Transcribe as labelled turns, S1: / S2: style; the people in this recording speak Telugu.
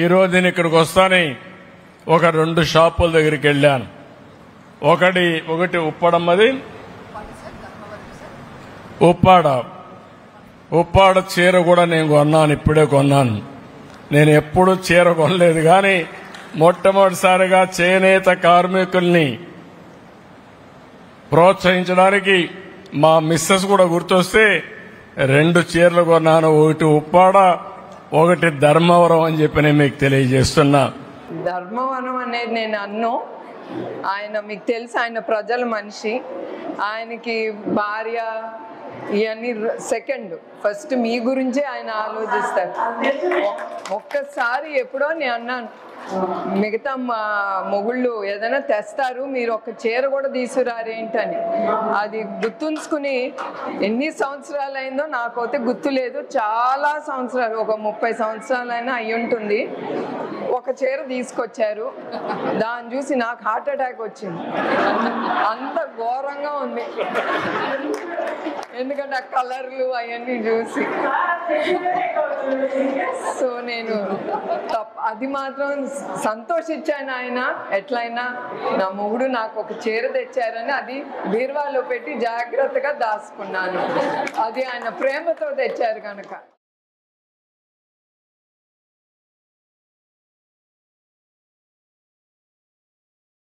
S1: ఈరోజు నేను ఇక్కడికి వస్తానే ఒక 2 షాపుల దగ్గరికి వెళ్ళాను. ఒకటి ఉప్పడమ్మది, ఉప్పాడ చీర కూడా నేను కొన్నాను, ఇప్పుడే కొన్నాను. నేను ఎప్పుడు చీర కొనలేదు, కానీ మొట్టమొదటిసారిగా చేనేత కార్మికుల్ని ప్రోత్సహించడానికి మా మిస్సెస్ కూడా గుర్తొస్తే 2 చీరలు కొన్నాను. ఒకటి ఉప్పాడ, ఒకటి ధర్మవరం అని చెప్పి నేను మీకు తెలియజేస్తున్నా.
S2: ధర్మవరం అనేది నేను అన్ను, ఆయన మీకు తెలుసు, ఆయన ప్రజల మనిషి, ఆయనకి భార్య ఇవన్నీ సెకండ్, ఫస్ట్ మీ గురించే ఆయన ఆలోచిస్తారు. ఒక్కసారి ఎప్పుడో నేను అన్నాను, మిగతా మా మొగుళ్ళు ఏదైనా తెస్తారు, మీరు ఒక చీర కూడా తీసుకురారేంటని. అది గుర్తుంచుకుని ఎన్ని సంవత్సరాలు అయిందో నాకైతే గుర్తులేదు, చాలా సంవత్సరాలు, ఒక 30 సంవత్సరాలైనా అయి ఉంటుంది. ఒక చీర తీసుకొచ్చారు, దాన్ని చూసి నాకు హార్ట్ అటాక్ వచ్చింది, అంత ఘోరంగా ఉంది. ఎందుకంటే ఆ కలర్లు అవన్నీ చూసి. సో నేను అది మాత్రం సంతోషించాను. ఆయన ఎట్లయినా నా మొగుడు నాకు ఒక చీర తెచ్చారని అది బీరువాలో పెట్టి జాగ్రత్తగా దాచుకున్నాను. అది ఆయన ప్రేమతో తెచ్చారు కనుక.